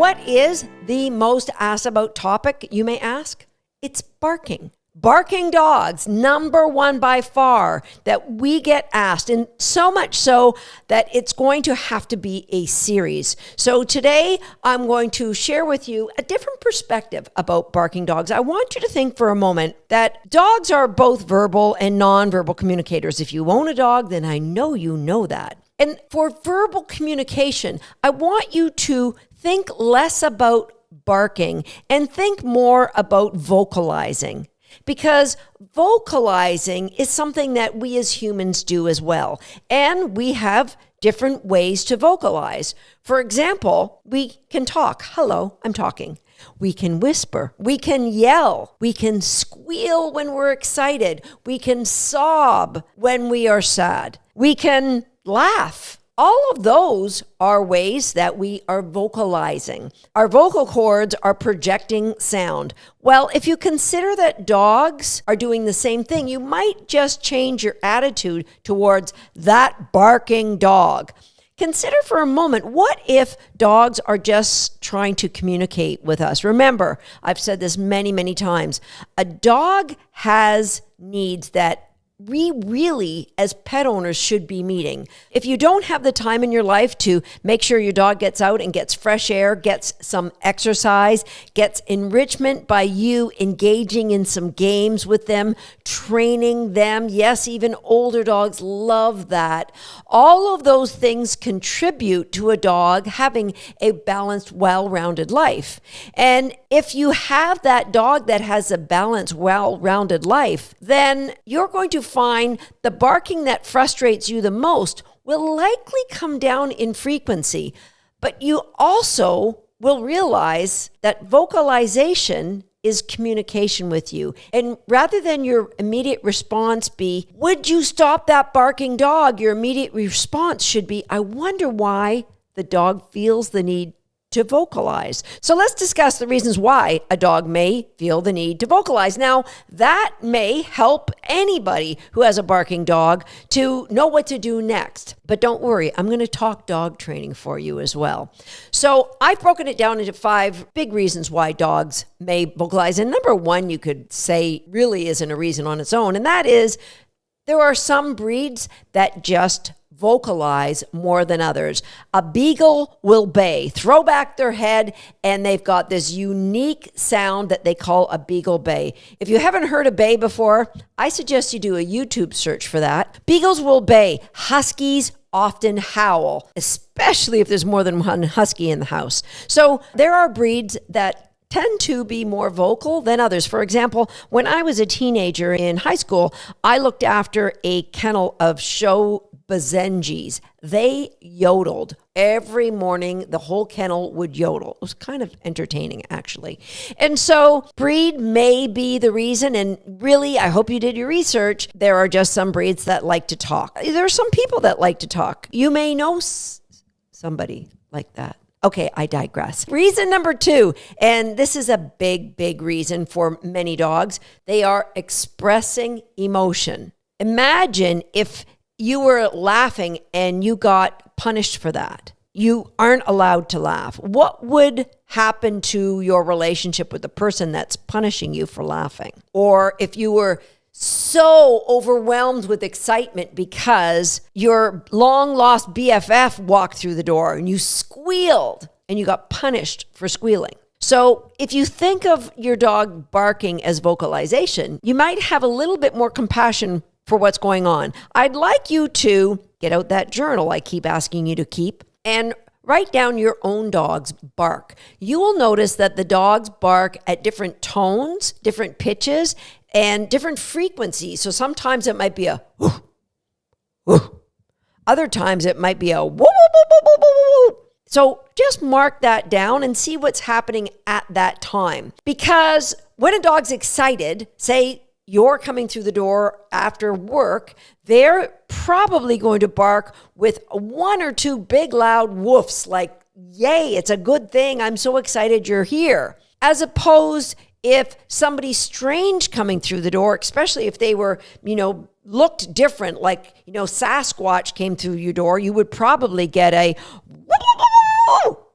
What is the most asked about topic, you may ask? It's barking. Barking dogs, number one by far that we get asked, and so much so that it's going to have to be a series. So today I'm going to share with you a different perspective about barking dogs. I want you to think for a moment that dogs are both verbal and nonverbal communicators. If you own a dog, then I know you know that. And for verbal communication, I want you to think less about barking and think more about vocalizing. Because vocalizing is something that we as humans do as well. And we have different ways to vocalize. For example, we can talk. Hello, I'm talking. We can whisper. We can yell. We can squeal when we're excited. We can sob when we are sad. We can laugh. All of those are ways that we are vocalizing. Our vocal cords are projecting sound. Well, if you consider that dogs are doing the same thing, you might just change your attitude towards that barking dog. Consider for a moment, what if dogs are just trying to communicate with us? Remember, I've said this many, many times. A dog has needs that we really, as pet owners, should be meeting. If you don't have the time in your life to make sure your dog gets out and gets fresh air, gets some exercise, gets enrichment by you engaging in some games with them, training them. Yes, even older dogs love that. All of those things contribute to a dog having a balanced, well-rounded life. And if you have that dog that has a balanced, well-rounded life, then you're going to find the barking that frustrates you the most will likely come down in frequency. But you also will realize that vocalization is communication with you. And rather than your immediate response be, would you stop that barking dog? Your immediate response should be, I wonder why the dog feels the need to vocalize. So let's discuss the reasons why a dog may feel the need to vocalize. Now, that may help anybody who has a barking dog to know what to do next. But don't worry, I'm going to talk dog training for you as well. So I've broken it down into 5 big reasons why dogs may vocalize. And number one, you could say really isn't a reason on its own. And that is, there are some breeds that just vocalize more than others. A beagle will bay, throw back their head, and they've got this unique sound that they call a beagle bay. If you haven't heard a bay before, I suggest you do a YouTube search for that. Beagles will bay. Huskies often howl, especially if there's more than one husky in the house. So there are breeds that tend to be more vocal than others. For example, when I was a teenager in high school, I looked after a kennel of show Bazenjis. They yodeled every morning. The whole kennel would yodel. It was kind of entertaining, actually. And so breed may be the reason. And really, I hope you did your research. There are just some breeds that like to talk. There are some people that like to talk. You may know somebody like that. Okay, I digress. Reason number 2, and this is a big, big reason for many dogs. They are expressing emotion. Imagine if you were laughing and you got punished for that. You aren't allowed to laugh. What would happen to your relationship with the person that's punishing you for laughing? Or if you were so overwhelmed with excitement because your long-lost BFF walked through the door and you squealed and you got punished for squealing. So if you think of your dog barking as vocalization, you might have a little bit more compassion for what's going on. I'd like you to get out that journal I keep asking you to keep and write down your own dog's bark. You will notice that the dogs bark at different tones, different pitches, and different frequencies. So sometimes it might be a whoo, whoo. Other times it might be a woo, woo, woo, woo, woo, woo, woo. So just mark that down and see what's happening at that time. Because when a dog's excited, say you're coming through the door after work, they're probably going to bark with 1 or 2 big loud woofs like, yay, it's a good thing, I'm so excited you're here. As opposed if somebody strange coming through the door, especially if they were, looked different, like, Sasquatch came through your door, you would probably get a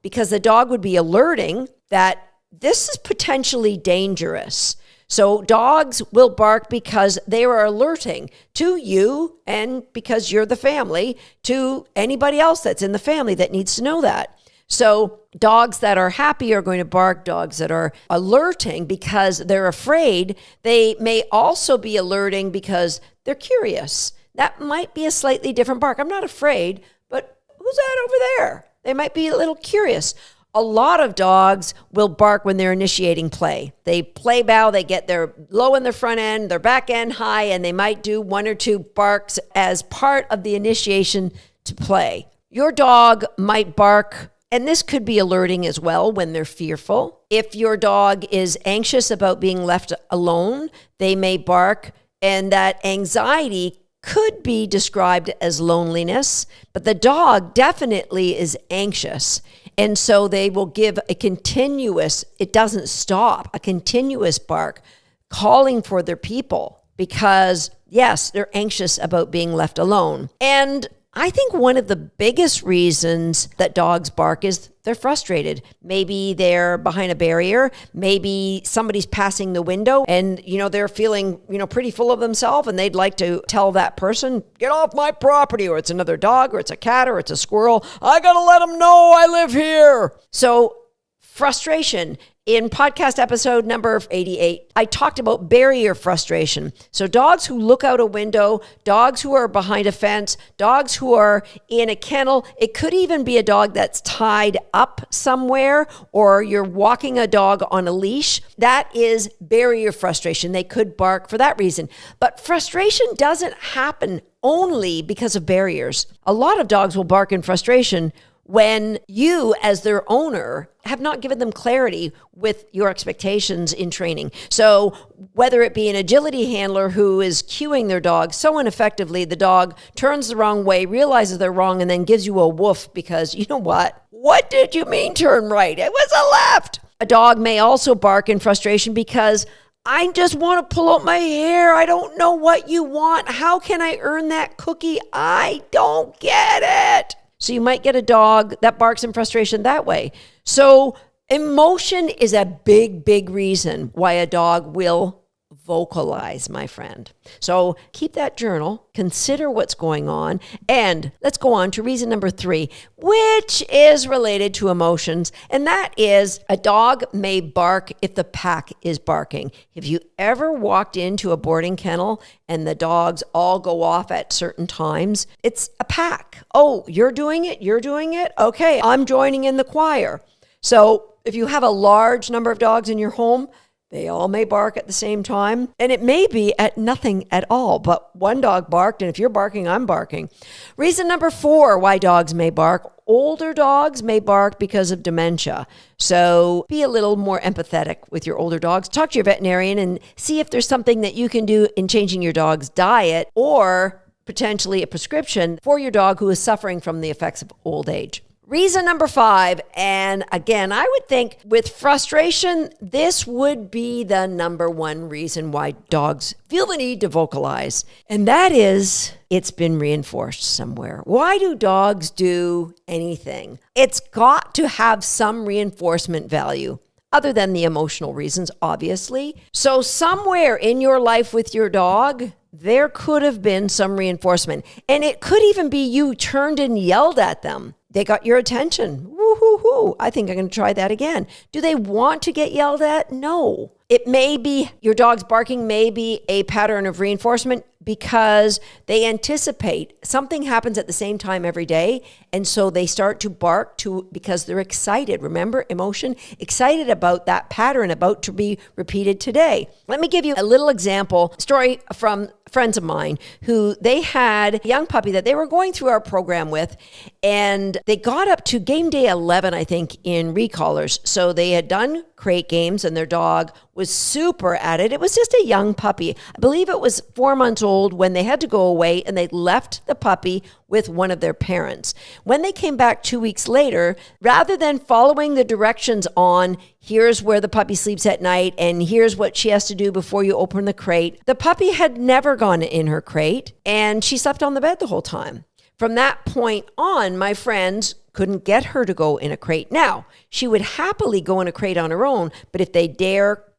because the dog would be alerting that this is potentially dangerous. So dogs will bark because they are alerting to you and because you're the family, to anybody else that's in the family that needs to know that. So dogs that are happy are going to bark. Dogs that are alerting because they're afraid, they may also be alerting because they're curious. That might be a slightly different bark. I'm not afraid, but who's that over there? They might be a little curious. A lot of dogs will bark when they're initiating play. They play bow, they get their low in their front end, their back end high, and they might do 1 or 2 barks as part of the initiation to play. Your dog might bark, and this could be alerting as well when they're fearful. If your dog is anxious about being left alone, they may bark, and that anxiety could be described as loneliness, but the dog definitely is anxious. And so they will give a continuous, it doesn't stop, a continuous bark, calling for their people because, yes, they're anxious about being left alone. And I think one of the biggest reasons that dogs bark is they're frustrated. Maybe they're behind a barrier. Maybe somebody's passing the window and, they're feeling, pretty full of themselves and they'd like to tell that person, get off my property, or it's another dog, or it's a cat, or it's a squirrel. I got to let them know I live here. So frustration. In podcast episode number 88, I talked about barrier frustration. So dogs who look out a window, dogs who are behind a fence, dogs who are in a kennel. It could even be a dog that's tied up somewhere, or you're walking a dog on a leash. That is barrier frustration. They could bark for that reason. But frustration doesn't happen only because of barriers. A lot of dogs will bark in frustration when you, as their owner, have not given them clarity with your expectations in training. So whether it be an agility handler who is cueing their dog so ineffectively, the dog turns the wrong way, realizes they're wrong, and then gives you a woof because, you know what? What did you mean turn right? It was a left. A dog may also bark in frustration because I just want to pull out my hair. I don't know what you want. How can I earn that cookie? I don't get it. So you might get a dog that barks in frustration that way. So emotion is a big, big reason why a dog will vocalize, my friend. So keep that journal, consider what's going on, and let's go on to reason number 3, which is related to emotions, and that is a dog may bark if the pack is barking. Have you ever walked into a boarding kennel and the dogs all go off at certain times? It's a pack. Oh, you're doing it? You're doing it? Okay, I'm joining in the choir. So if you have a large number of dogs in your home, they all may bark at the same time, and it may be at nothing at all, but one dog barked, and if you're barking, I'm barking. Reason number 4 why dogs may bark. Older dogs may bark because of dementia. So be a little more empathetic with your older dogs. Talk to your veterinarian and see if there's something that you can do in changing your dog's diet or potentially a prescription for your dog who is suffering from the effects of old age. Reason number 5, and again, I would think with frustration, this would be the number 1 reason why dogs feel the need to vocalize, and that is it's been reinforced somewhere. Why do dogs do anything? It's got to have some reinforcement value, other than the emotional reasons, obviously. So somewhere in your life with your dog, there could have been some reinforcement, and it could even be you turned and yelled at them. They got your attention. Woo-hoo-hoo. I think I'm going to try that again. Do they want to get yelled at? No. It may be your dog's barking may be a pattern of reinforcement because they anticipate something happens at the same time every day. And so they start to bark because they're excited. Remember, emotion, excited about that pattern about to be repeated today. Let me give you a little example story from friends of mine who they had a young puppy that they were going through our program with, and they got up to game day 11, I think, in recallers. So they had done crate games and their dog was super at it. It was just a young puppy. I believe it was 4 months old when they had to go away, and they left the puppy with one of their parents. When they came back 2 weeks later, rather than following the directions on here's where the puppy sleeps at night and here's what she has to do before you open the crate, the puppy had never gone in her crate and she slept on the bed the whole time. From that point on, my friends couldn't get her to go in a crate. Now, she would happily go in a crate on her own, but if they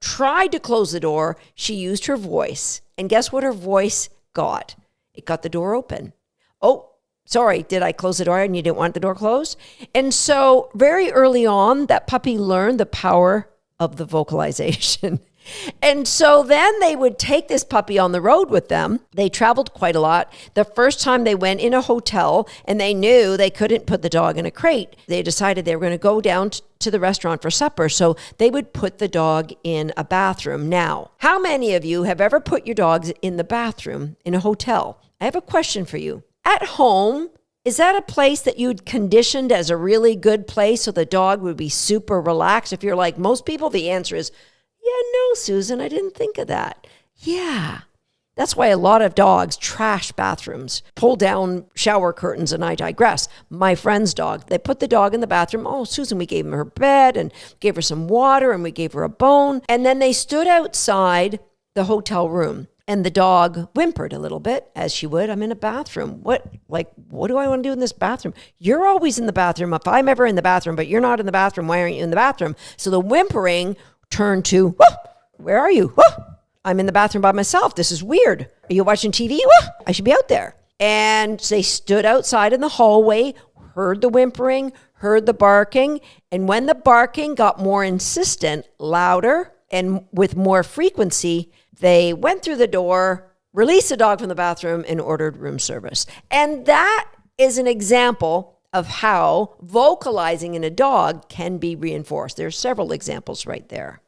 tried to close the door, she used her voice. And guess what her voice got? It got the door open. Oh, sorry, did I close the door and you didn't want the door closed? And so very early on, that puppy learned the power of the vocalization. And so then they would take this puppy on the road with them. They traveled quite a lot. The first time they went in a hotel and they knew they couldn't put the dog in a crate, they decided they were going to go down to the restaurant for supper. So they would put the dog in a bathroom. Now, how many of you have ever put your dogs in the bathroom in a hotel? I have a question for you. At home, is that a place that you'd conditioned as a really good place so the dog would be super relaxed? If you're like most people, the answer is, yeah, no, Susan, I didn't think of that. Yeah. That's why a lot of dogs trash bathrooms, pull down shower curtains, and I digress. My friend's dog, they put the dog in the bathroom. Oh, Susan, we gave him her bed and gave her some water and we gave her a bone. And then they stood outside the hotel room and the dog whimpered a little bit, as she would. I'm in a bathroom. What do I want to do in this bathroom? You're always in the bathroom. If I'm ever in the bathroom, but you're not in the bathroom, why aren't you in the bathroom? So the whimpering turned to, where are you? I'm in the bathroom by myself. This is weird. Are you watching TV? I should be out there. And they stood outside in the hallway, heard the whimpering, heard the barking. And when the barking got more insistent, louder, and with more frequency, they went through the door, released the dog from the bathroom, and ordered room service. And that is an example of how vocalizing in a dog can be reinforced. There's several examples right there.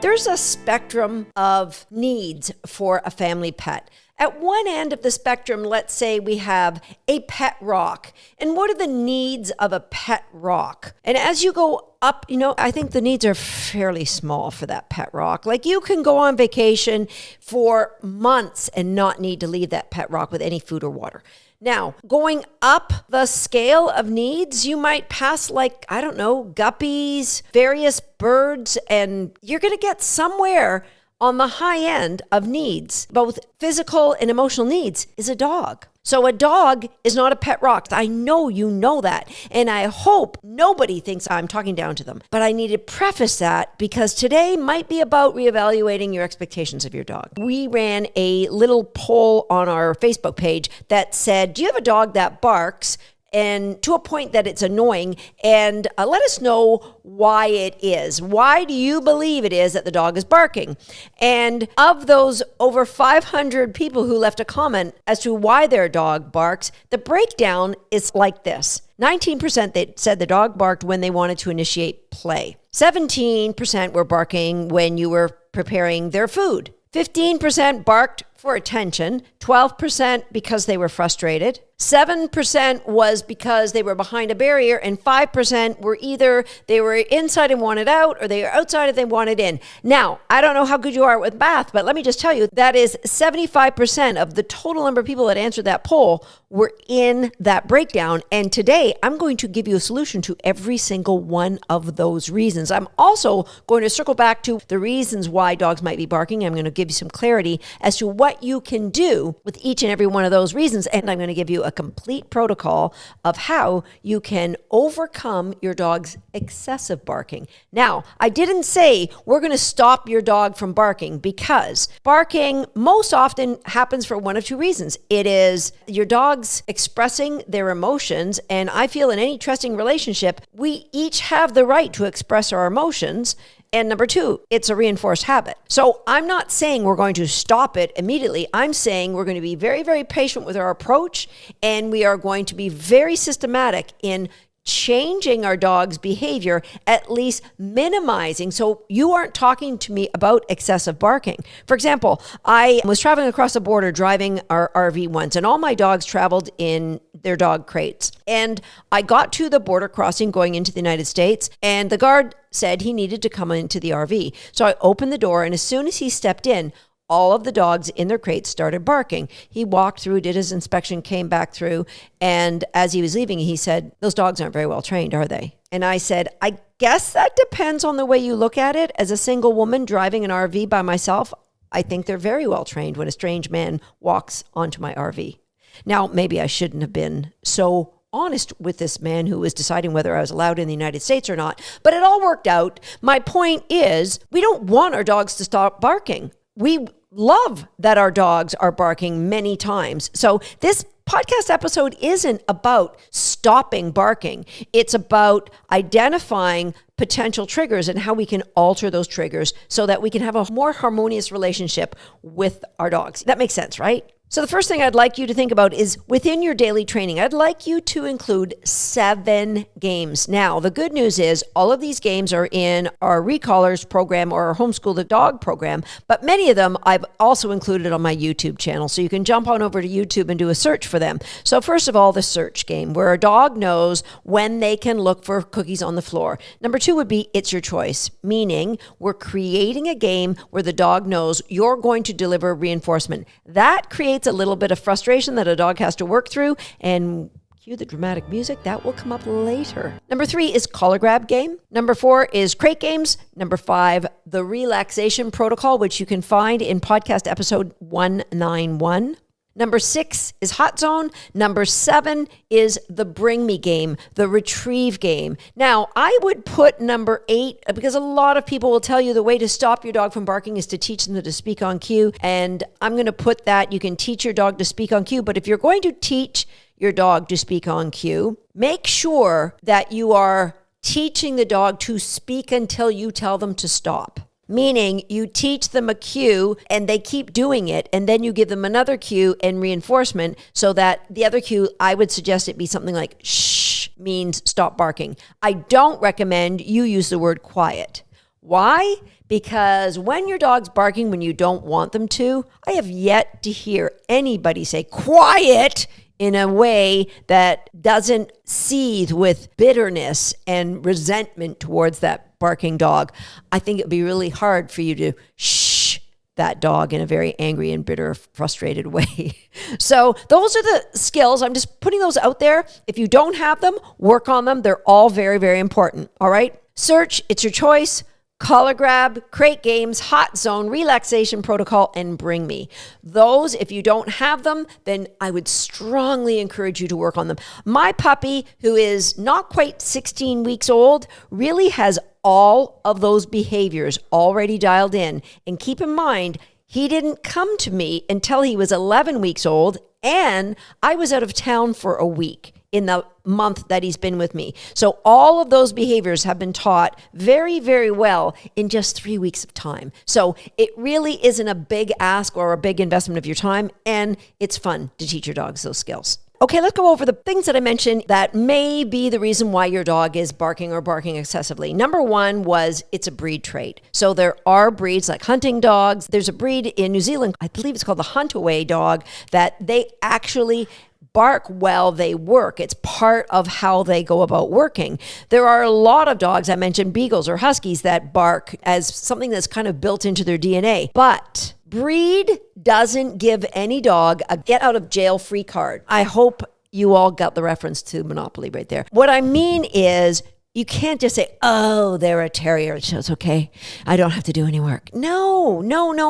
There's a spectrum of needs for a family pet. At one end of the spectrum, let's say we have a pet rock. And what are the needs of a pet rock? And as you go up, I think the needs are fairly small for that pet rock. Like you can go on vacation for months and not need to leave that pet rock with any food or water. Now, going up the scale of needs, you might pass guppies, various birds, and you're going to get somewhere on the high end of needs, both physical and emotional needs, is a dog. So a dog is not a pet rock. I know you know that. And I hope nobody thinks I'm talking down to them. But I need to preface that because today might be about reevaluating your expectations of your dog. We ran a little poll on our Facebook page that said, do you have a dog that barks? And to a point that it's annoying, and let us know why it is. Why do you believe it is that the dog is barking? And of those over 500 people who left a comment as to why their dog barks, the breakdown is like this. 19% they said the dog barked when they wanted to initiate play. 17% were barking when you were preparing their food. 15% barked for attention, 12% because they were frustrated, 7% was because they were behind a barrier, and 5% were either they were inside and wanted out or they were outside and they wanted in. Now, I don't know how good you are with math, but let me just tell you, that is 75% of the total number of people that answered that poll were in that breakdown. And today, I'm going to give you a solution to every single one of those reasons. I'm also going to circle back to the reasons why dogs might be barking. I'm going to give you some clarity as to what you can do with each and every one of those reasons. And I'm going to give you a complete protocol of how you can overcome your dog's excessive barking. Now, I didn't say we're going to stop your dog from barking, because barking most often happens for one of two reasons. It is your dog's expressing their emotions, and I feel in any trusting relationship, we each have the right to express our emotions. And number two, it's a reinforced habit. So I'm not saying we're going to stop it immediately. I'm saying we're going to be very, very patient with our approach, and we are going to be very systematic in changing our dog's behavior, at least minimizing. So you aren't talking to me about excessive barking. For example, I was traveling across the border driving our RV once, and all my dogs traveled in their dog crates. And I got to the border crossing going into the United States, and the guard said he needed to come into the RV. So I opened the door, and as soon as he stepped in, all of the dogs in their crates started barking. He walked through, did his inspection, came back through, and as he was leaving, he said, "Those dogs aren't very well trained, are they?" And I said, "I guess that depends on the way you look at it. As a single woman driving an RV by myself, I think they're very well trained when a strange man walks onto my RV. Now, maybe I shouldn't have been so honest with this man who was deciding whether I was allowed in the United States or not, but it all worked out. My point is, we don't want our dogs to stop barking. We love that our dogs are barking many times. So this podcast episode isn't about stopping barking. It's about identifying potential triggers and how we can alter those triggers so that we can have a more harmonious relationship with our dogs. That makes sense, right? So the first thing I'd like you to think about is within your daily training, I'd like you to include 7 games. Now, the good news is all of these games are in our Recallers program or our Homeschool the Dog program, but many of them I've also included on my YouTube channel. So you can jump on over to YouTube and do a search for them. So first of all, the search game, where a dog knows when they can look for cookies on the floor. Number 2 would be It's Your Choice, meaning we're creating a game where the dog knows you're going to deliver reinforcement. That creates a little bit of frustration that a dog has to work through, and cue the dramatic music, that will come up later. Number 3 is collar grab game. Number 4 is crate games. Number 5, the relaxation protocol, which you can find in podcast episode 191. Number 6 is hot zone. Number 7 is the bring me game, the retrieve game. Now, I would put number 8, because a lot of people will tell you the way to stop your dog from barking is to teach them to speak on cue. And I'm going to put that you can teach your dog to speak on cue. But if you're going to teach your dog to speak on cue, make sure that you are teaching the dog to speak until you tell them to stop. Meaning you teach them a cue and they keep doing it, and then you give them another cue and reinforcement so that the other cue, I would suggest it be something like shh, means stop barking. I don't recommend you use the word quiet. Why? Because when your dog's barking when you don't want them to, I have yet to hear anybody say quiet in a way that doesn't seethe with bitterness and resentment towards that barking dog. I think it'd be really hard for you to shh that dog in a very angry and bitter, frustrated way. So those are the skills. I'm just putting those out there. If you don't have them, work on them. They're all very, very important. All right. Search, It's Your Choice, collar grab, crate games, hot zone, relaxation protocol, and bring me. Those, if you don't have them, then I would strongly encourage you to work on them. My puppy, who is not quite 16 weeks old, really has all of those behaviors already dialed in. And keep in mind, he didn't come to me until he was 11 weeks old, and I was out of town for a week in the month that he's been with me. So all of those behaviors have been taught very, very well in just 3 weeks of time. So it really isn't a big ask or a big investment of your time, and it's fun to teach your dogs those skills. Okay, let's go over the things that I mentioned that may be the reason why your dog is barking or barking excessively. Number 1 was it's a breed trait. So there are breeds like hunting dogs. There's a breed in New Zealand, I believe it's called the Hunt-Away dog, that they actually bark while they work. It's part of how they go about working. There are a lot of dogs, I mentioned beagles or huskies, that bark as something that's kind of built into their DNA. But breed doesn't give any dog a get out of jail free card. I hope you all got the reference to Monopoly right there. What I mean is, you can't just say, oh, they're a terrier, so it's okay. I don't have to do any work. No.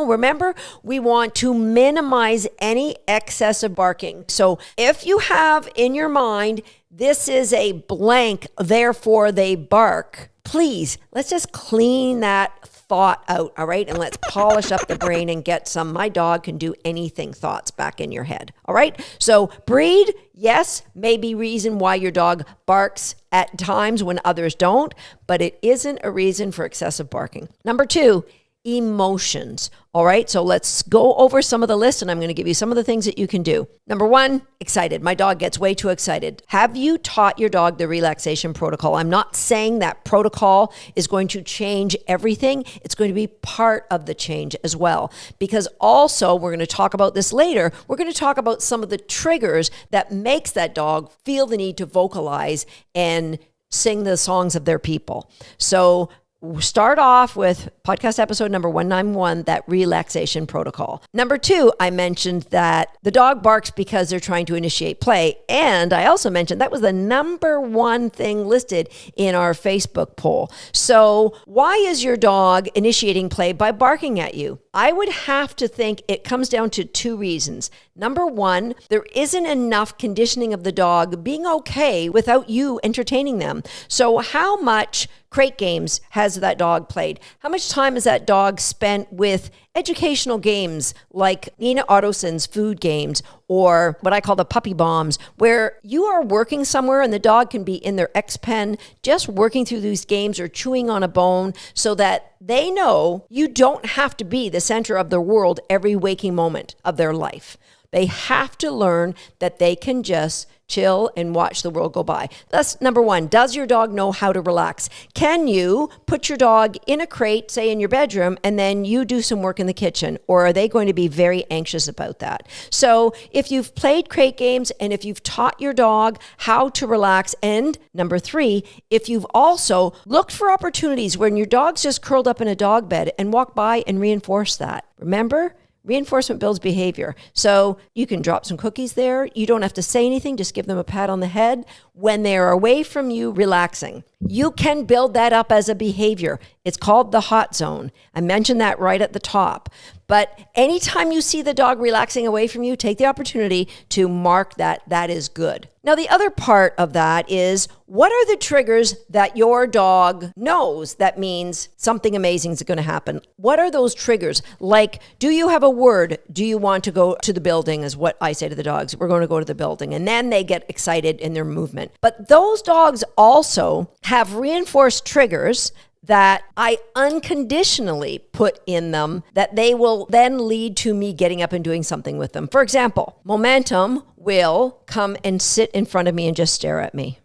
Remember, we want to minimize any excessive barking. So if you have in your mind, this is a blank, therefore they bark, please, let's just clean that thought out, all right? And let's polish up the brain and get some my dog can do anything thoughts back in your head, all right? So breed, yes, may be reason why your dog barks at times when others don't, but it isn't a reason for excessive barking. Number 2, emotions. All right, so let's go over some of the list, and I'm going to give you some of the things that you can do. Number 1, excited. My dog gets way too excited. Have you taught your dog the relaxation protocol? I'm not saying that protocol is going to change everything. It's going to be part of the change as well, because also we're going to talk about this later. We're going to talk about some of the triggers that makes that dog feel the need to vocalize and sing the songs of their people. So start off with podcast episode number 191, that relaxation protocol. Number 2, I mentioned that the dog barks because they're trying to initiate play. And I also mentioned that was the number 1 thing listed in our Facebook poll. So why is your dog initiating play by barking at you? I would have to think it comes down to 2 reasons. Number 1, there isn't enough conditioning of the dog being okay without you entertaining them. So how much crate games has that dog played? How much time has that dog spent with educational games like Nina Ottoson's food games, or what I call the puppy bombs, where you are working somewhere and the dog can be in their X-Pen just working through these games or chewing on a bone so that they know you don't have to be the center of their world every waking moment of their life. They have to learn that they can just chill and watch the world go by. That's number 1. Does your dog know how to relax? Can you put your dog in a crate, say in your bedroom, and then you do some work in the kitchen? Or are they going to be very anxious about that? So if you've played crate games and if you've taught your dog how to relax, and number 3, if you've also looked for opportunities when your dog's just curled up in a dog bed and walk by and reinforce that. Remember? Reinforcement builds behavior. So you can drop some cookies there. You don't have to say anything. Just give them a pat on the head. When they're away from you, relaxing. You can build that up as a behavior. It's called the hot zone. I mentioned that right at the top. But anytime you see the dog relaxing away from you, take the opportunity to mark that that is good. Now, the other part of that is, what are the triggers that your dog knows that means something amazing is going to happen? What are those triggers? Like, do you have a word? Do you want to go to the building, is what I say to the dogs. We're going to go to the building. And then they get excited in their movement. But those dogs also have reinforced triggers that I unconditionally put in them that they will then lead to me getting up and doing something with them. For example, Momentum will come and sit in front of me and just stare at me.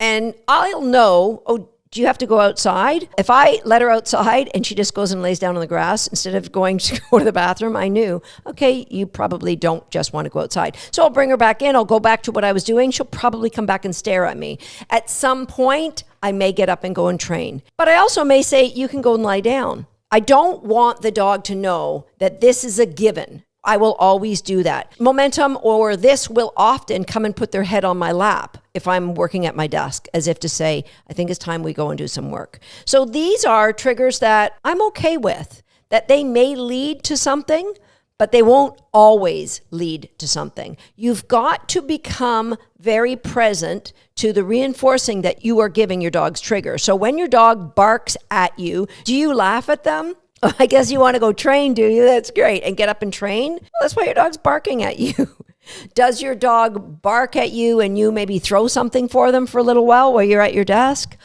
And I'll know, oh, do you have to go outside? If I let her outside and she just goes and lays down on the grass instead of going to go to the bathroom, I knew, okay, you probably don't just want to go outside. So I'll bring her back in. I'll go back to what I was doing. She'll probably come back and stare at me. At some point, I may get up and go and train. But I also may say, you can go and lie down. I don't want the dog to know that this is a given. I will always do that. Momentum or this will often come and put their head on my lap if I'm working at my desk, as if to say, I think it's time we go and do some work. So these are triggers that I'm okay with, that they may lead to something, but they won't always lead to something. You've got to become very present to the reinforcing that you are giving your dog's trigger. So when your dog barks at you, do you laugh at them? I guess you want to go train, do you? That's great. And get up and train? Well, that's why your dog's barking at you. Does your dog bark at you and you maybe throw something for them for a little while you're at your desk?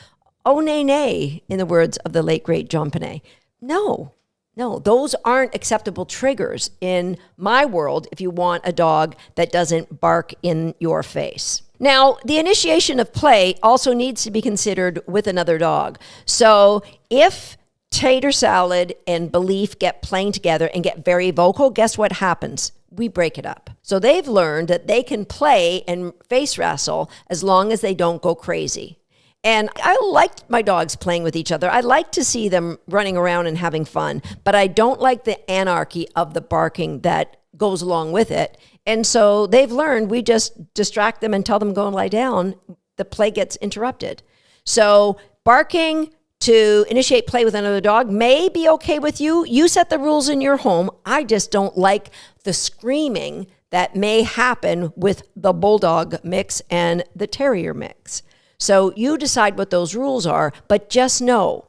Oh, nay, nay, in the words of the late, great John Panay. No, those aren't acceptable triggers in my world if you want a dog that doesn't bark in your face. Now, the initiation of play also needs to be considered with another dog. So if Tater Salad and Belief get playing together and get very vocal, guess what happens? We break it up. So they've learned that they can play and face wrestle as long as they don't go crazy. And I like my dogs playing with each other. I like to see them running around and having fun, but I don't like the anarchy of the barking that goes along with it. And so they've learned we just distract them and tell them go and lie down. The play gets interrupted. So barking to initiate play with another dog may be okay with you. You set the rules in your home. I just don't like the screaming that may happen with the bulldog mix and the terrier mix. So you decide what those rules are, but just know,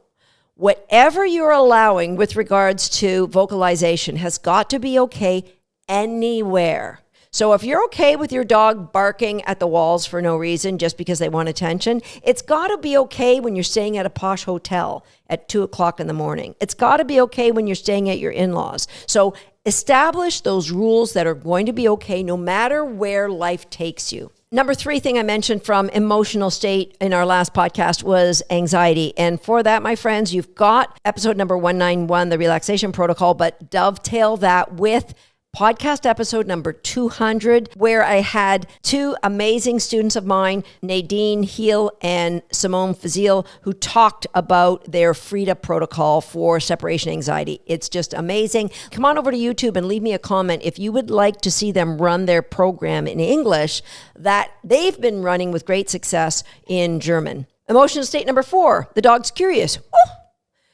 whatever you're allowing with regards to vocalization has got to be okay anywhere. So if you're okay with your dog barking at the walls for no reason, just because they want attention, it's got to be okay when you're staying at a posh hotel at 2:00 in the morning. It's got to be okay when you're staying at your in-laws. So establish those rules that are going to be okay no matter where life takes you. Number 3 thing I mentioned from emotional state in our last podcast was anxiety. And for that, my friends, you've got episode number 191, the relaxation protocol, but dovetail that with podcast episode number 200, where I had two amazing students of mine, Nadine Heel and Simone Fazil, who talked about their FRIDA protocol for separation anxiety. It's just amazing. Come on over to YouTube and leave me a comment if you would like to see them run their program in English that they've been running with great success in German. Emotional state number 4, the dog's curious. Oh.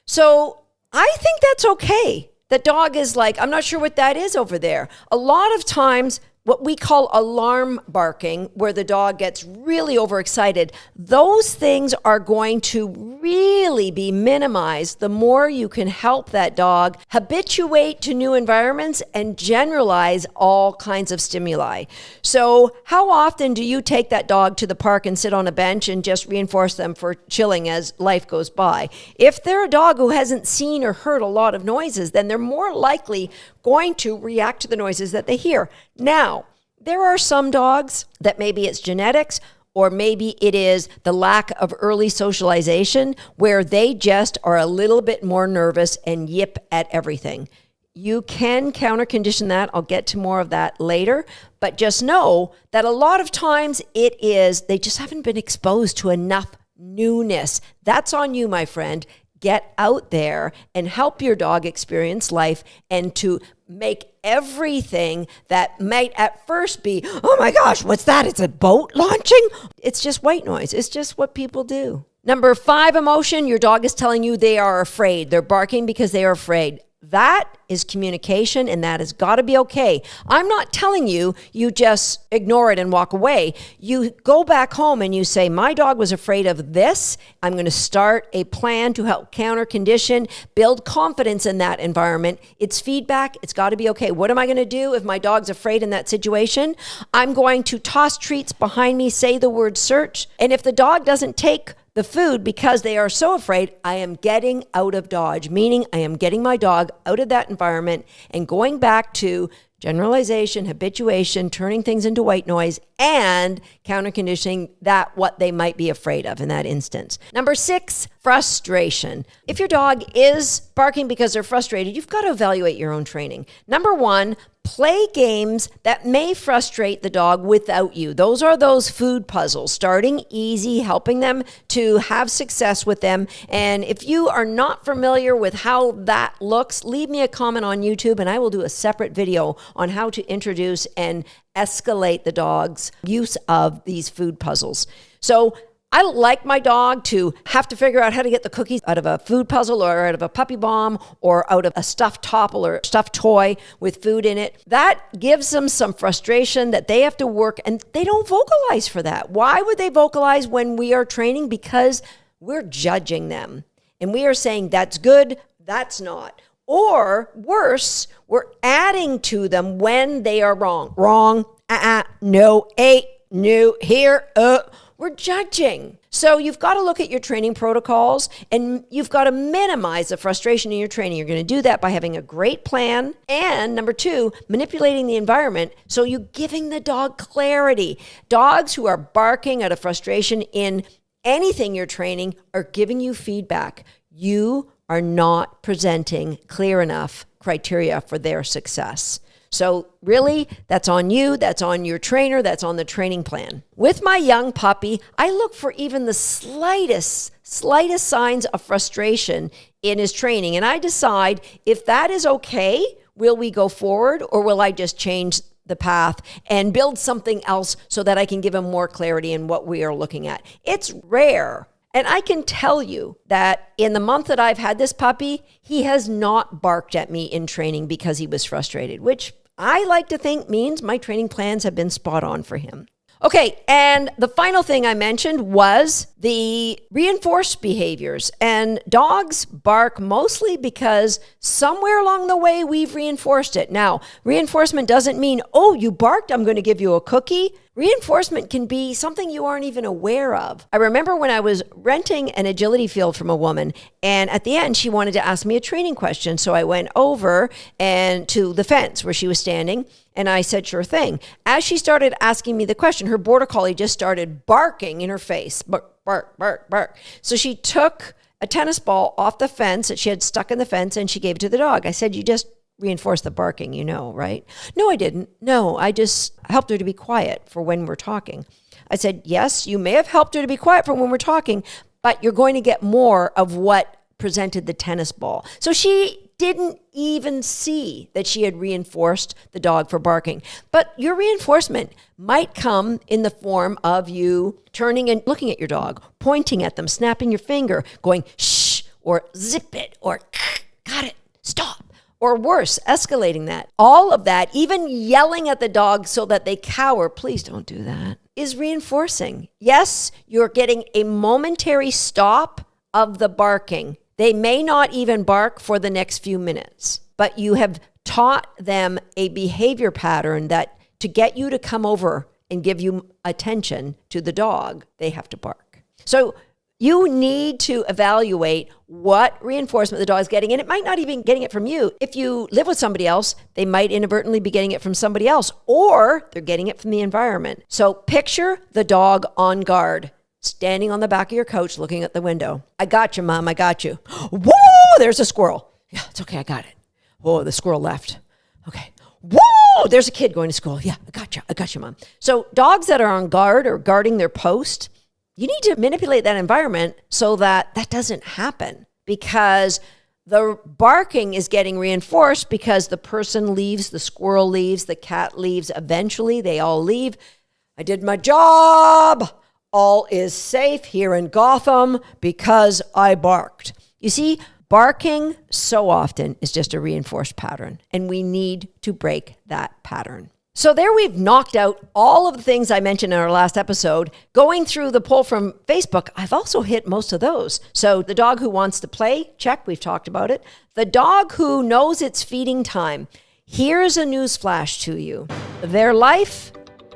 So I think that's okay. That dog is like, I'm not sure what that is over there. A lot of times, what we call alarm barking, where the dog gets really overexcited, those things are going to really be minimized the more you can help that dog habituate to new environments and generalize all kinds of stimuli. So how often do you take that dog to the park and sit on a bench and just reinforce them for chilling as life goes by? If they're a dog who hasn't seen or heard a lot of noises, then they're more likely going to react to the noises that they hear. Now, there are some dogs that maybe it's genetics, or maybe it is the lack of early socialization where they just are a little bit more nervous and yip at everything. You can counter condition that. I'll get to more of that later, but just know that a lot of times it is they just haven't been exposed to enough newness. That's on you, my friend. Get out there and help your dog experience life, and to make everything that might at first be, oh my gosh, what's that? It's a boat launching? It's just white noise. It's just what people do. Number 5 emotion, your dog is telling you they are afraid. They're barking because they are afraid. That is communication, and that has got to be okay. I'm not telling you just ignore it and walk away. You go back home and you say, my dog was afraid of this. I'm going to start a plan to help counter condition, build confidence in that environment. It's feedback. It's got to be okay. What am I going to do if my dog's afraid in that situation? I'm going to toss treats behind me, say the word search. And if the dog doesn't take the food because they are so afraid, I am getting out of Dodge, meaning I am getting my dog out of that environment and going back to generalization, habituation, turning things into white noise, and counter-conditioning that what they might be afraid of in that instance. Number 6, frustration. If your dog is barking because they're frustrated, you've got to evaluate your own training. Number 1, play games that may frustrate the dog without you. Those are those food puzzles, starting easy, helping them to have success with them. And if you are not familiar with how that looks, leave me a comment on YouTube and I will do a separate video on how to introduce and escalate the dog's use of these food puzzles. So I don't like my dog to have to figure out how to get the cookies out of a food puzzle or out of a puppy bomb or out of a stuffed topple or stuffed toy with food in it. That gives them some frustration that they have to work, and they don't vocalize for that. Why would they vocalize when we are training? Because we're judging them and we are saying that's good, that's not. Or worse, we're adding to them when they are wrong. Wrong, no, no, here, We're judging. So you've got to look at your training protocols and you've got to minimize the frustration in your training. You're going to do that by having a great plan. And number 2, manipulating the environment. So you're giving the dog clarity. Dogs who are barking out of frustration in anything you're training are giving you feedback. You are not presenting clear enough criteria for their success. So really, that's on you, that's on your trainer, that's on the training plan. With my young puppy, I look for even the slightest signs of frustration in his training. And I decide if that is okay, will we go forward or will I just change the path and build something else so that I can give him more clarity in what we are looking at. It's rare. And I can tell you that in the month that I've had this puppy, he has not barked at me in training because he was frustrated, which I like to think means my training plans have been spot on for him. Okay, and the final thing I mentioned was the reinforced behaviors. And dogs bark mostly because somewhere along the way we've reinforced it. Now, reinforcement doesn't mean, oh, you barked, I'm going to give you a cookie. Reinforcement can be something you aren't even aware of. I remember when I was renting an agility field from a woman, and at the end, she wanted to ask me a training question. So I went over and to the fence where she was standing, and I said, sure thing. As she started asking me the question, her border collie just started barking in her face. Bark, bark, bark, bark. So she took a tennis ball off the fence that she had stuck in the fence, and she gave it to the dog. I said, you just reinforce the barking, right? No, I didn't. No, I just helped her to be quiet for when we're talking. I said, yes, you may have helped her to be quiet for when we're talking, but you're going to get more of what presented the tennis ball. So she didn't even see that she had reinforced the dog for barking. But your reinforcement might come in the form of you turning and looking at your dog, pointing at them, snapping your finger, going, shh, or zip it, or got it, stop. Or worse, escalating that. All of that, even yelling at the dog so that they cower, please don't do that, is reinforcing. Yes, you're getting a momentary stop of the barking. They may not even bark for the next few minutes, but you have taught them a behavior pattern that to get you to come over and give you attention to the dog, they have to bark. So you need to evaluate what reinforcement the dog is getting, and it might not even be getting it from you. If you live with somebody else, they might inadvertently be getting it from somebody else, or they're getting it from the environment. So picture the dog on guard, standing on the back of your couch, looking at the window. I got you, Mom, I got you. Whoa, there's a squirrel. Yeah, it's okay, I got it. Whoa, the squirrel left. Okay. Whoa, there's a kid going to school. Yeah, I got you, Mom. So dogs that are on guard or guarding their post, you need to manipulate that environment so that that doesn't happen, because the barking is getting reinforced because the person leaves, the squirrel leaves, the cat leaves. Eventually, they all leave. I did my job. All is safe here in Gotham because I barked. You see, barking so often is just a reinforced pattern, and we need to break that pattern. So there we've knocked out all of the things I mentioned in our last episode. Going through the poll from Facebook, I've also hit most of those. So the dog who wants to play, check, we've talked about it. The dog who knows it's feeding time. Here's a news flash to you. Their life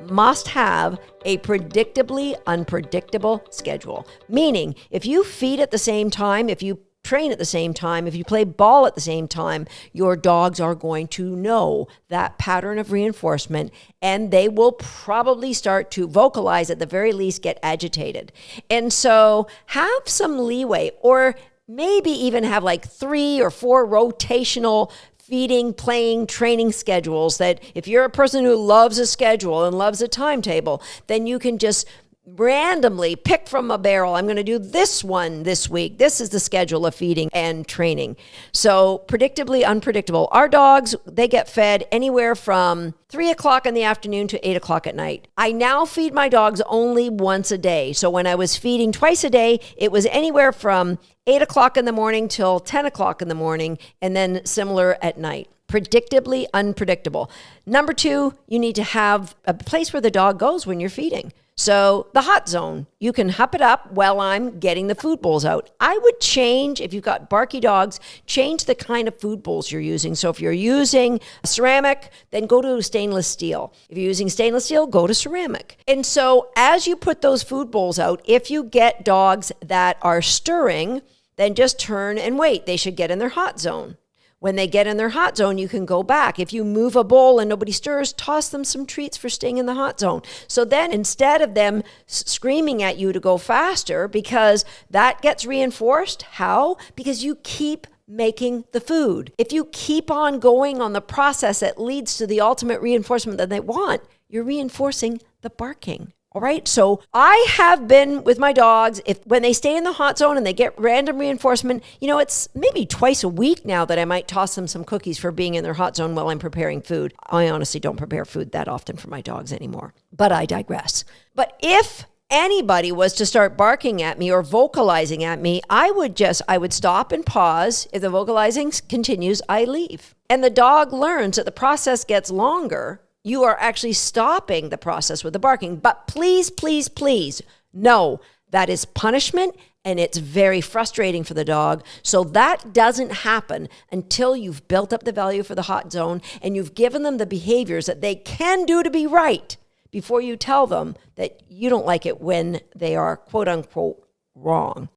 must have a predictably unpredictable schedule. Meaning, if you feed at the same time, if you train at the same time, if you play ball at the same time, your dogs are going to know that pattern of reinforcement, and they will probably start to vocalize, at the very least get agitated. And so have some leeway, or maybe even have like 3 or 4 rotational feeding, playing, training schedules, that if you're a person who loves a schedule and loves a timetable, then you can just randomly pick from a barrel. I'm going to do this one this week. This is the schedule of feeding and training. So predictably unpredictable. Our dogs, they get fed anywhere from 3 o'clock in the afternoon to 8 o'clock at night. I now feed my dogs only once a day. So when I was feeding twice a day, it was anywhere from 8 o'clock in the morning till 10 o'clock in the morning, and then similar at night. Predictably unpredictable. Number 2, you need to have a place where the dog goes when you're feeding. So the hot zone, you can hup it up while I'm getting the food bowls out. I would change, if you've got barky dogs, change the kind of food bowls you're using. So if you're using ceramic, then go to stainless steel. If you're using stainless steel, go to ceramic. And so as you put those food bowls out, if you get dogs that are stirring, then just turn and wait. They should get in their hot zone. When they get in their hot zone, you can go back. If you move a bowl and nobody stirs, toss them some treats for staying in the hot zone. So then instead of them screaming at you to go faster, because that gets reinforced, how? Because you keep making the food. If you keep on going on the process that leads to the ultimate reinforcement that they want, you're reinforcing the barking. All right. So I have been with my dogs, when they stay in the hot zone and they get random reinforcement, it's maybe twice a week now that I might toss them some cookies for being in their hot zone while I'm preparing food. I honestly don't prepare food that often for my dogs anymore, but I digress. But if anybody was to start barking at me or vocalizing at me, I would stop and pause. If the vocalizing continues, I leave. And the dog learns that the process gets longer. You are actually stopping the process with the barking. But please, please, please, no, that is punishment, and it's very frustrating for the dog. So that doesn't happen until you've built up the value for the hot zone and you've given them the behaviors that they can do to be right before you tell them that you don't like it when they are quote unquote wrong.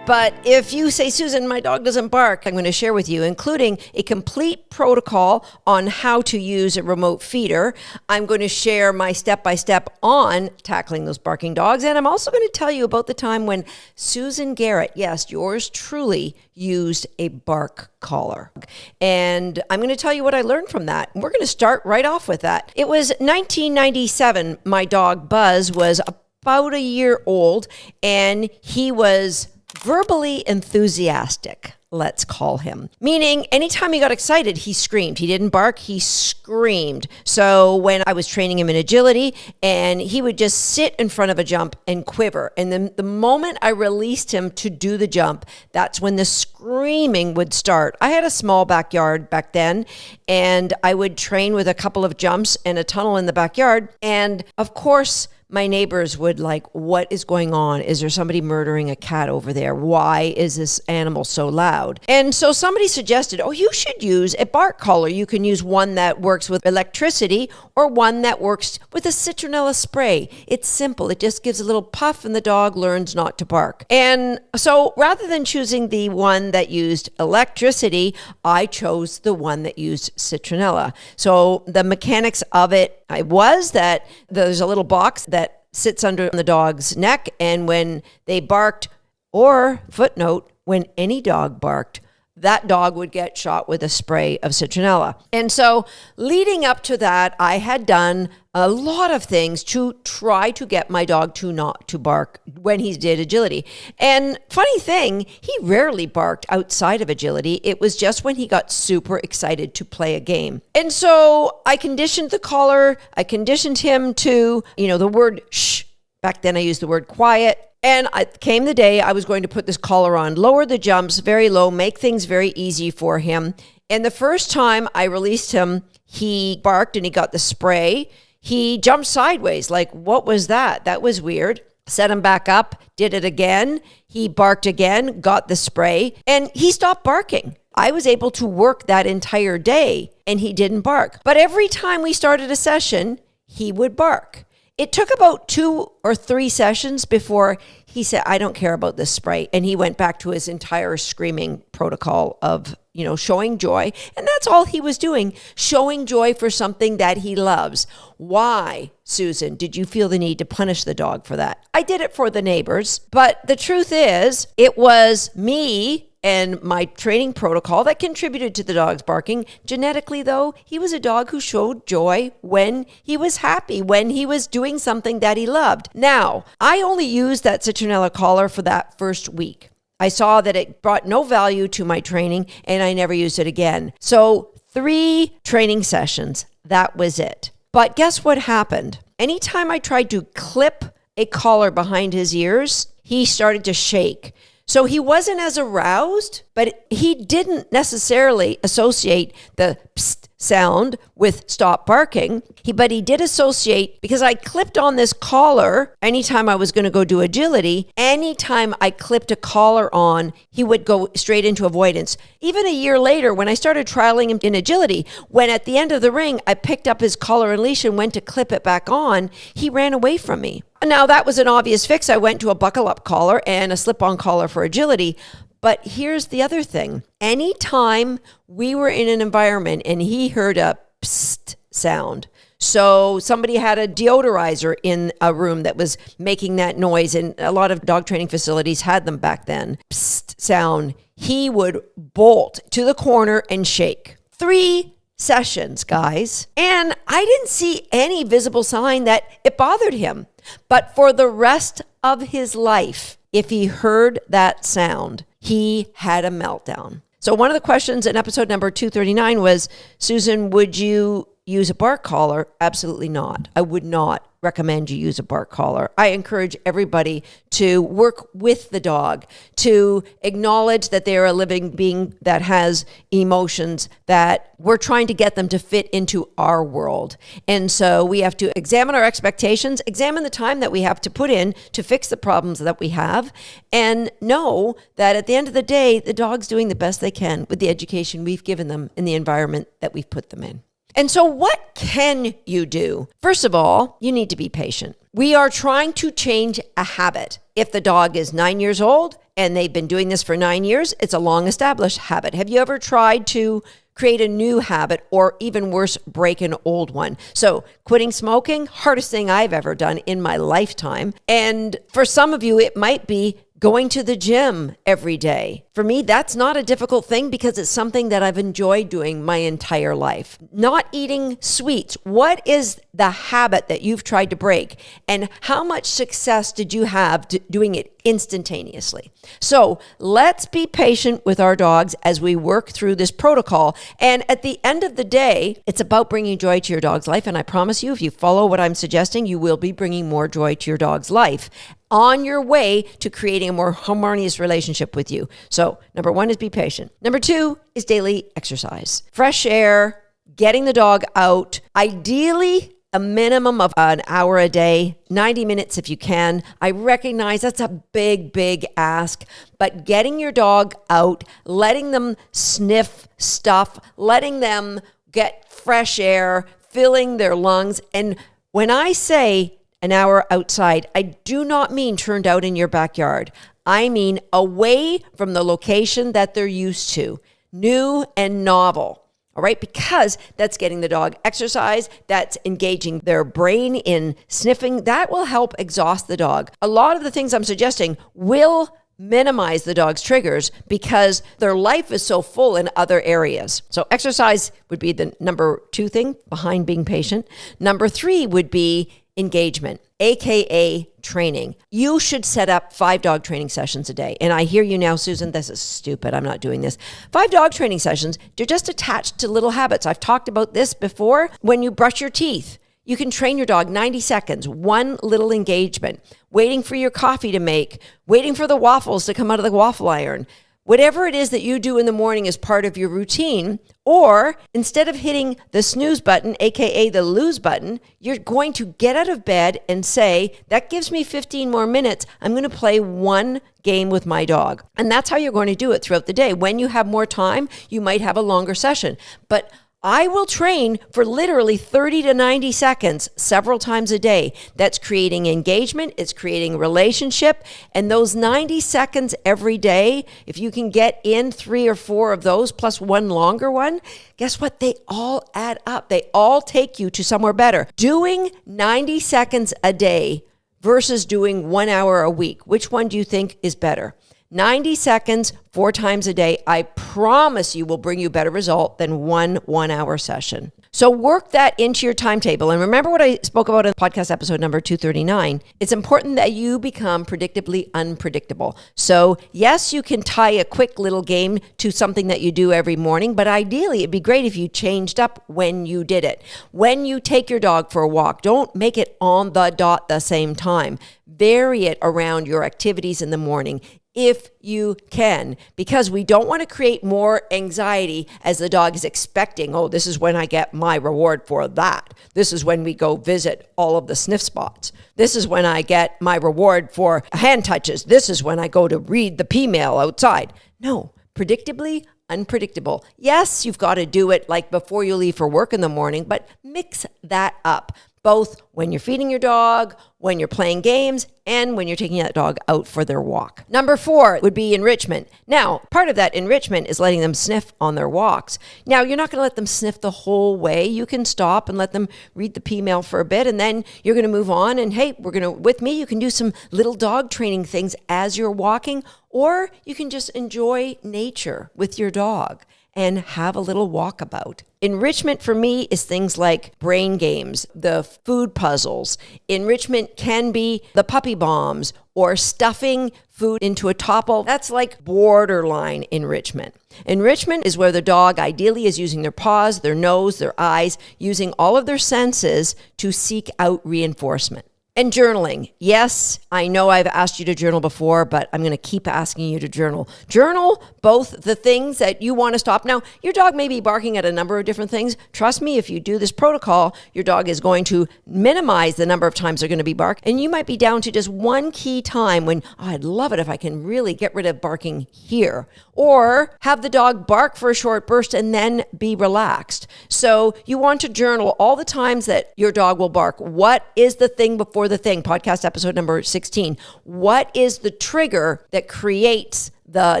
But if you say, Susan, my dog doesn't bark, I'm going to share with you, including a complete protocol on how to use a remote feeder. I'm going to share my step-by-step on tackling those barking dogs. And I'm also going to tell you about the time when Susan Garrett, yes, yours truly, used a bark collar. And I'm going to tell you what I learned from that. We're going to start right off with that. It was 1997. My dog Buzz was about a year old, and he was verbally enthusiastic, let's call him. Meaning, anytime he got excited, he screamed. He didn't bark, he screamed. So when I was training him in agility, and he would just sit in front of a jump and quiver. And then the moment I released him to do the jump, that's when the screaming would start. I had a small backyard back then, and I would train with a couple of jumps and a tunnel in the backyard. And of course, my neighbors would like, what is going on? Is there somebody murdering a cat over there? Why is this animal so loud? And so somebody suggested, oh, you should use a bark collar. You can use one that works with electricity or one that works with a citronella spray. It's simple. It just gives a little puff and the dog learns not to bark. And so rather than choosing the one that used electricity, I chose the one that used citronella. So the mechanics of it was that there's a little box that sits under the dog's neck, and when they barked, or footnote, when any dog barked, that dog would get shot with a spray of citronella. And so leading up to that, I had done a lot of things to try to get my dog to not to bark when he did agility. And funny thing, he rarely barked outside of agility. It was just when he got super excited to play a game. And so I conditioned the collar. I conditioned him to, the word shh. Back then I used the word quiet. And came the day I was going to put this collar on, lower the jumps very low, make things very easy for him. And the first time I released him, he barked and he got the spray. He jumped sideways. Like, what was that? That was weird. Set him back up, did it again. He barked again, got the spray, and he stopped barking. I was able to work that entire day and he didn't bark. But every time we started a session, he would bark. It took about 2 or 3 sessions before he said, I don't care about this spray. And he went back to his entire screaming protocol of, showing joy. And that's all he was doing, showing joy for something that he loves. Why, Susan, did you feel the need to punish the dog for that? I did it for the neighbors. But the truth is, it was me and my training protocol that contributed to the dog's barking. Genetically, though, he was a dog who showed joy when he was happy, when he was doing something that he loved. Now, I only used that citronella collar for that first week. I saw that it brought no value to my training, and I never used it again. So 3 training sessions, that was it. But guess what happened? Anytime I tried to clip a collar behind his ears, he started to shake. So he wasn't as aroused, but he didn't necessarily associate the psst sound with stop barking. But he did associate, because I clipped on this collar anytime I was going to go do agility. Anytime I clipped a collar on, he would go straight into avoidance. Even a year later, when I started trialing him in agility, when at the end of the ring, I picked up his collar and leash and went to clip it back on, he ran away from me. Now, that was an obvious fix. I went to a buckle-up collar and a slip-on collar for agility. But here's the other thing. Anytime we were in an environment and he heard a psst sound, so somebody had a deodorizer in a room that was making that noise, and a lot of dog training facilities had them back then, psst sound, he would bolt to the corner and shake. 3 sessions, guys. And I didn't see any visible sign that it bothered him. But for the rest of his life, if he heard that sound, he had a meltdown. So one of the questions in episode number 239 was, Susan, would you use a bark collar? Absolutely not. I would not recommend you use a bark collar. I encourage everybody to work with the dog, to acknowledge that they are a living being that has emotions, that we're trying to get them to fit into our world. And so we have to examine our expectations, examine the time that we have to put in to fix the problems that we have, and know that at the end of the day, the dog's doing the best they can with the education we've given them in the environment that we've put them in. And so what can you do? First of all, you need to be patient. We are trying to change a habit. If the dog is 9 years old and they've been doing this for 9 years, it's a long established habit. Have you ever tried to create a new habit, or even worse, break an old one? So quitting smoking, hardest thing I've ever done in my lifetime. And for some of you, it might be going to the gym every day. For me, that's not a difficult thing because it's something that I've enjoyed doing my entire life. Not eating sweets. What is the habit that you've tried to break? And how much success did you have doing it instantaneously? So let's be patient with our dogs as we work through this protocol. And at the end of the day, it's about bringing joy to your dog's life. And I promise you, if you follow what I'm suggesting, you will be bringing more joy to your dog's life on your way to creating a more harmonious relationship with you. So number 1 is be patient. Number 2 is daily exercise. Fresh air, getting the dog out, ideally a minimum of an hour a day, 90 minutes if you can. I recognize that's a big ask, but getting your dog out, letting them sniff stuff, letting them get fresh air, filling their lungs. And when I say an hour outside, I do not mean turned out in your backyard. I mean away from the location that they're used to, new and novel. All right, because that's getting the dog exercise, that's engaging their brain in sniffing. That will help exhaust the dog. A lot of the things I'm suggesting will minimize the dog's triggers because their life is so full in other areas. So exercise would be the number 2 thing behind being patient. Number 3 would be engagement, AKA training. You should set up 5 dog training sessions a day. And I hear you now, Susan, this is stupid. I'm not doing this. 5 dog training sessions, they're just attached to little habits. I've talked about this before. When you brush your teeth, you can train your dog 90 seconds, 1 little engagement, waiting for your coffee to make, waiting for the waffles to come out of the waffle iron. Whatever it is that you do in the morning as part of your routine, or instead of hitting the snooze button, AKA the lose button, you're going to get out of bed and say, that gives me 15 more minutes. I'm going to play 1 game with my dog. And that's how you're going to do it throughout the day. When you have more time, you might have a longer session. But I will train for literally 30 to 90 seconds several times a day. That's creating engagement. It's creating relationship. And those 90 seconds every day, if you can get in 3 or 4 of those plus 1 longer one, guess what? They all add up. They all take you to somewhere better. Doing 90 seconds a day versus doing 1 hour a week. Which one do you think is better? 90 seconds, 4 times a day, I promise you will bring you better result than 1 1-hour session. So work that into your timetable. And remember what I spoke about in podcast episode number 239. It's important that you become predictably unpredictable. So yes, you can tie a quick little game to something that you do every morning, but ideally it'd be great if you changed up when you did it. When you take your dog for a walk, don't make it on the dot the same time. Vary it around your activities in the morning, if you can, because we don't want to create more anxiety as the dog is expecting, oh, this is when I get my reward for that. This is when we go visit all of the sniff spots. This is when I get my reward for hand touches. This is when I go to read the P-mail outside. No, predictably unpredictable. Yes, you've got to do it like before you leave for work in the morning, but mix that up. Both when you're feeding your dog, when you're playing games, and when you're taking that dog out for their walk. Number 4 would be enrichment. Now, part of that enrichment is letting them sniff on their walks. Now, you're not going to let them sniff the whole way. You can stop and let them read the P-mail for a bit, and then you're going to move on. And hey, with me, you can do some little dog training things as you're walking, or you can just enjoy nature with your dog and have a little walkabout. Enrichment for me is things like brain games, the food puzzles. Enrichment can be the puppy bombs or stuffing food into a topple. That's like borderline enrichment. Enrichment is where the dog ideally is using their paws, their nose, their eyes, using all of their senses to seek out reinforcement. And journaling. Yes, I know I've asked you to journal before, but I'm going to keep asking you to journal. Journal both the things that you want to stop. Now, your dog may be barking at a number of different things. Trust me, if you do this protocol, your dog is going to minimize the number of times they're going to be bark. And you might be down to just one key time when, oh, I'd love it if I can really get rid of barking here. Or have the dog bark for a short burst and then be relaxed. So you want to journal all the times that your dog will bark. What is the thing before Before the Thing, podcast episode number 16. What is the trigger that creates the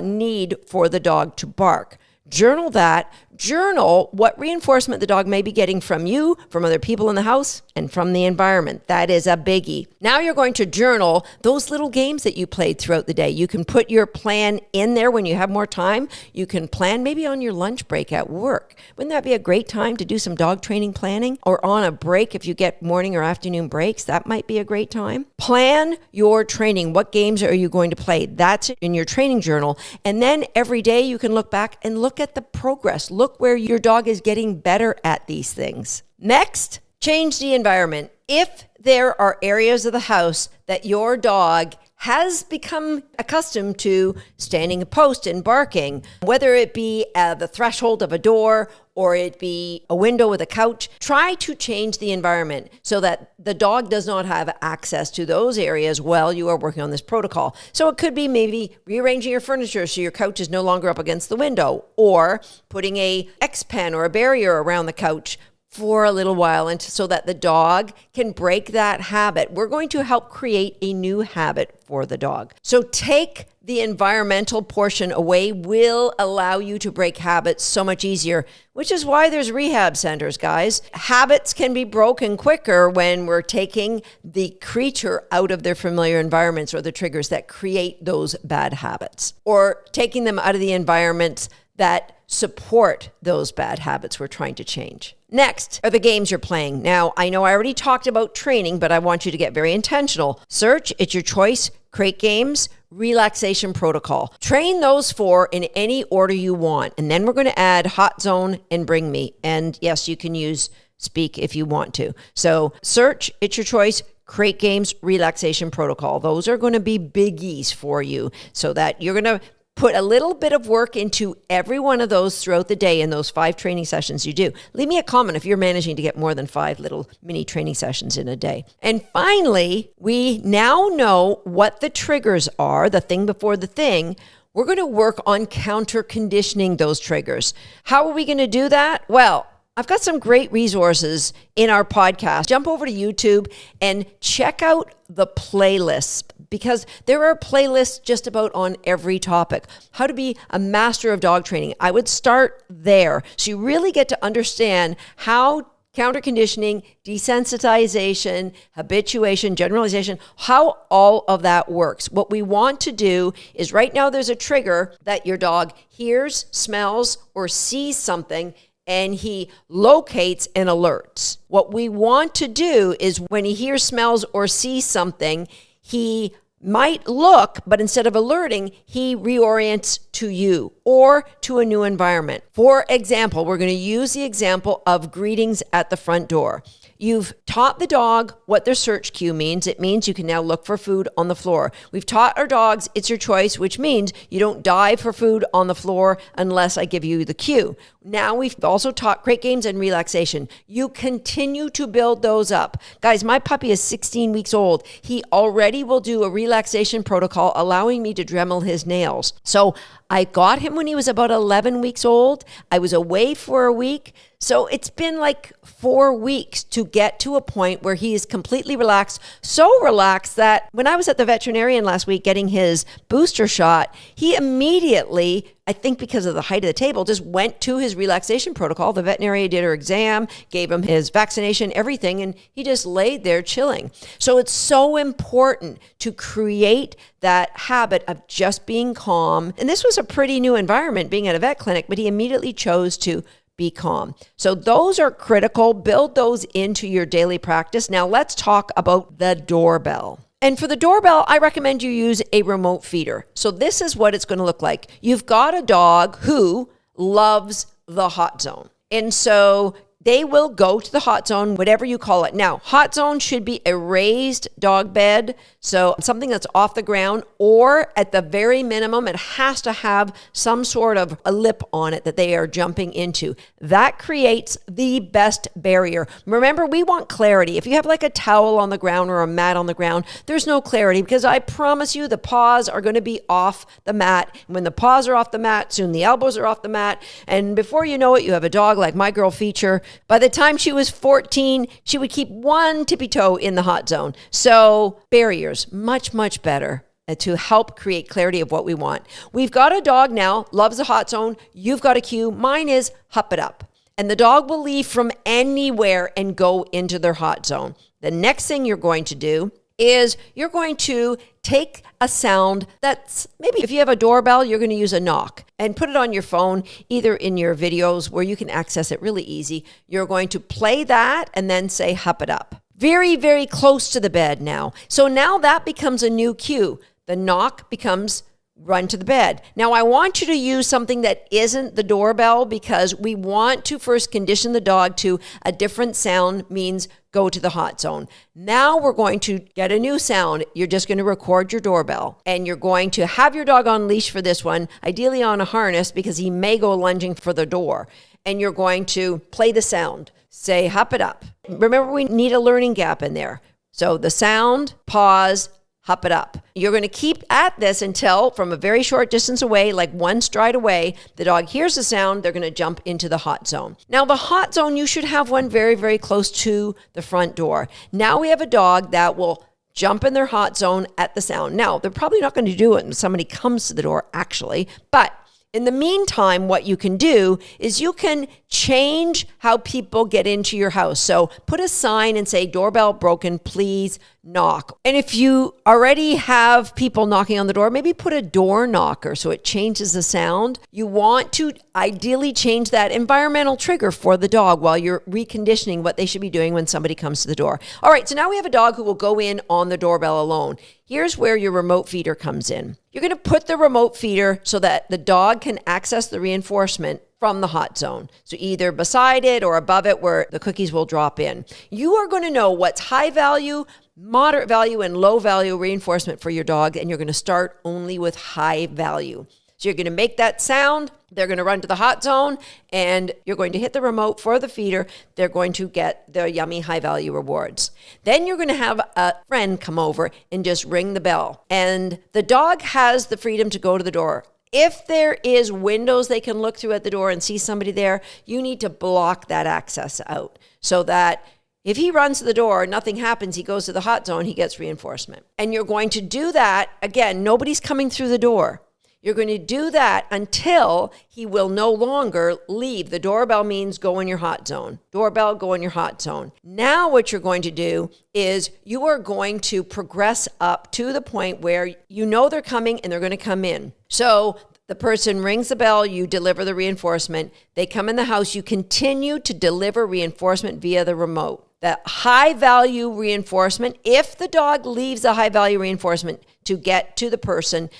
need for the dog to bark? Journal that. Journal what reinforcement the dog may be getting from you, from other people in the house, and from the environment. That is a biggie. Now you're going to journal those little games that you played throughout the day. You can put your plan in there when you have more time. You can plan maybe on your lunch break at work. Wouldn't that be a great time to do some dog training planning? Or on a break, if you get morning or afternoon breaks, that might be a great time. Plan your training. What games are you going to play? That's in your training journal. And then every day you can look back and look at the progress. Look where your dog is getting better at these things. Next, change the environment. If there are areas of the house that your dog has become accustomed to standing a post and barking, whether it be the threshold of a door or it be a window with a couch, try to change the environment so that the dog does not have access to those areas while you are working on this protocol. So it could be maybe rearranging your furniture so your couch is no longer up against the window, or putting a X-pen or a barrier around the couch for a little while, and so that the dog can break that habit. We're going to help create a new habit for the dog. So take the environmental portion away will allow you to break habits so much easier, which is why there's rehab centers, guys. Habits can be broken quicker when we're taking the creature out of their familiar environments or the triggers that create those bad habits, or taking them out of the environments that support those bad habits we're trying to change. Next are the games you're playing. Now, I know I already talked about training, but I want you to get very intentional. Search, it's your choice, crate games, relaxation protocol. Train those four in any order you want. And then we're going to add hot zone and bring me. And yes, you can use speak if you want to. So search, it's your choice, crate games, relaxation protocol. Those are going to be biggies for you so that you're going to put a little bit of work into every one of those throughout the day in those 5 training sessions you do. Leave me a comment if you're managing to get more than 5 little mini training sessions in a day. And finally, we now know what the triggers are, the thing before the thing. We're going to work on counter-conditioning those triggers. How are we going to do that? Well, I've got some great resources in our podcast. Jump over to YouTube and check out the playlists, because there are playlists just about on every topic. How to be a master of dog training. I would start there. So you really get to understand how counterconditioning, desensitization, habituation, generalization, how all of that works. What we want to do is, right now there's a trigger that your dog hears, smells, or sees something, and he locates and alerts. What we want to do is, when he hears, smells, or sees something, he might look, but instead of alerting, he reorients to you or to a new environment. For example, we're going to use the example of greetings at the front door. You've taught the dog what their search cue means. It means you can now look for food on the floor. We've taught our dogs it's your choice, which means you don't dive for food on the floor unless I give you the cue. Now we've also taught crate games and relaxation. You continue to build those up. Guys, my puppy is 16 weeks old. He already will do a relaxation protocol, allowing me to Dremel his nails. So I got him when he was about 11 weeks old. I was away for a week. So it's been like 4 weeks to get to a point where he is completely relaxed. So relaxed that when I was at the veterinarian last week getting his booster shot, he immediately, I think because of the height of the table, just went to his relaxation protocol. The veterinarian did her exam, gave him his vaccination, everything, and he just laid there chilling. So it's so important to create that habit of just being calm. And this was a pretty new environment, being at a vet clinic, but he immediately chose to be calm. So those are critical. Build those into your daily practice. Now let's talk about the doorbell. And for the doorbell, I recommend you use a remote feeder. So this is what it's going to look like. You've got a dog who loves the hot zone. And so they will go to the hot zone, whatever you call it. Now, hot zone should be a raised dog bed, so something that's off the ground, or at the very minimum, it has to have some sort of a lip on it that they are jumping into. That creates the best barrier. Remember, we want clarity. If you have like a towel on the ground or a mat on the ground, there's no clarity, because I promise you the paws are going to be off the mat. When the paws are off the mat, soon the elbows are off the mat. And before you know it, you have a dog like my girl Feature. By the time she was 14, she would keep one tippy toe in the hot zone. So barriers, much, much better to help create clarity of what we want. We've got a dog now, loves the hot zone. You've got a cue. Mine is hup it up. And the dog will leave from anywhere and go into their hot zone. The next thing you're going to do is you're going to take a sound that's, maybe if you have a doorbell, you're going to use a knock and put it on your phone, either in your videos where you can access it really easy. You're going to play that and then say, hup it up. Very, very close to the bed now. So now that becomes a new cue. The knock becomes run to the bed. Now, I want you to use something that isn't the doorbell because we want to first condition the dog to a different sound means go to the hot zone. Now we're going to get a new sound. You're just going to record your doorbell and you're going to have your dog on leash for this one, ideally on a harness because he may go lunging for the door. And you're going to play the sound. Say, hup it up. Remember, we need a learning gap in there. So the sound, pause, hup it up. You're going to keep at this until from a very short distance away, like one stride away, the dog hears the sound, they're going to jump into the hot zone. Now the hot zone, you should have one very, very close to the front door. Now we have a dog that will jump in their hot zone at the sound. Now they're probably not going to do it when somebody comes to the door actually, but in the meantime, what you can do is you can change how people get into your house. So put a sign and say, doorbell broken, please knock. And if you already have people knocking on the door, maybe put a door knocker so it changes the sound. You want to ideally change that environmental trigger for the dog while you're reconditioning what they should be doing when somebody comes to the door. All right, so now we have a dog who will go in on the doorbell alone. Here's where your remote feeder comes in. You're going to put the remote feeder so that the dog can access the reinforcement from the hot zone. So either beside it or above it where the cookies will drop in. You are going to know what's high value, moderate value, and low value reinforcement for your dog, and you're going to start only with high value. So you're going to make that sound, they're going to run to the hot zone, and you're going to hit the remote for the feeder. They're going to get their yummy high value rewards. Then you're going to have a friend come over and just ring the bell. And the dog has the freedom to go to the door. If there is windows they can look through at the door and see somebody there, you need to block that access out so that if he runs to the door, nothing happens, he goes to the hot zone, he gets reinforcement. And you're going to do that, again, nobody's coming through the door. You're going to do that until he will no longer leave. The doorbell means go in your hot zone. Doorbell, go in your hot zone. Now what you're going to do is you are going to progress up to the point where you know they're coming and they're going to come in. So the person rings the bell, you deliver the reinforcement. They come in the house, you continue to deliver reinforcement via the remote. That high value reinforcement, if the dog leaves a high value reinforcement to get to the person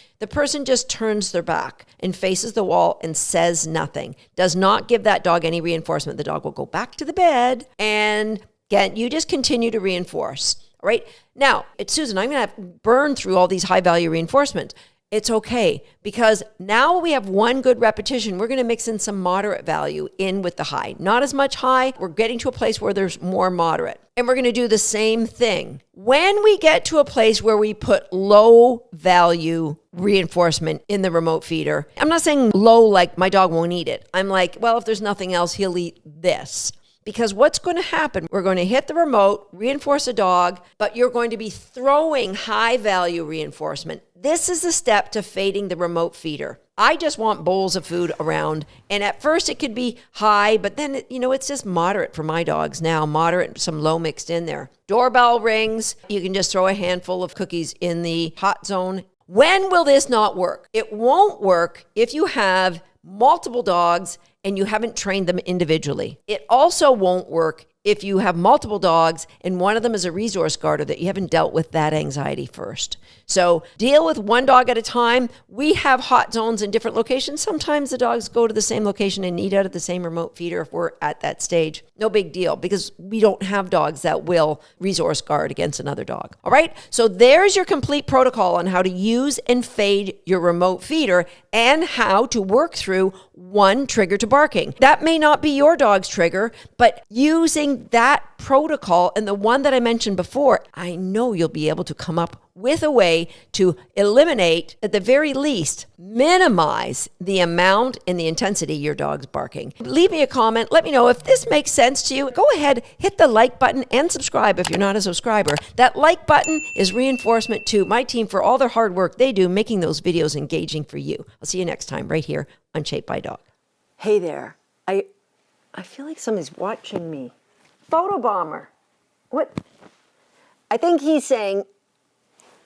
just turns their back and faces the wall and says nothing. Does not give that dog any reinforcement. The dog will go back to the bed and again, you just continue to reinforce. All right. Now, Susan, I'm going to burn through all these high value reinforcements. It's okay because now we have one good repetition. We're going to mix in some moderate value in with the high. Not as much high. We're getting to a place where there's more moderate. And we're going to do the same thing. When we get to a place where we put low value reinforcement in the remote feeder, I'm not saying low like my dog won't eat it. I'm like, well, if there's nothing else, he'll eat this. Because what's going to happen, we're going to hit the remote, reinforce a dog, but you're going to be throwing high value reinforcement. This is the step to fading the remote feeder. I just want bowls of food around. And at first it could be high, but then, it's just moderate for my dogs now, moderate, some low mixed in there. Doorbell rings. You can just throw a handful of cookies in the hot zone. When will this not work? It won't work if you have multiple dogs and you haven't trained them individually. It also won't work if you have multiple dogs and one of them is a resource guarder that you haven't dealt with that anxiety first. So deal with one dog at a time. We have hot zones in different locations. Sometimes the dogs go to the same location and eat out of the same remote feeder if we're at that stage. No big deal because we don't have dogs that will resource guard against another dog. All right. So there's your complete protocol on how to use and fade your remote feeder and how to work through one trigger to barking. That may not be your dog's trigger, but using using that protocol and the one that I mentioned before, I know you'll be able to come up with a way to eliminate, at the very least, minimize the amount and the intensity your dog's barking. Leave me a comment. Let me know if this makes sense to you. Go ahead, hit the like button and subscribe if you're not a subscriber. That like button is reinforcement to my team for all their hard work they do making those videos engaging for you. I'll see you next time right here on Shaped by Dog. Hey there. I feel like somebody's watching me. Photobomber. What? I think he's saying,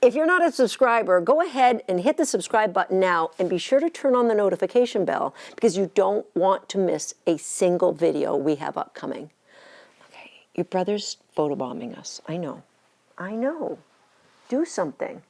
if you're not a subscriber, go ahead and hit the subscribe button now and be sure to turn on the notification bell because you don't want to miss a single video we have upcoming. Okay, your brother's photobombing us. I know. I know. Do something.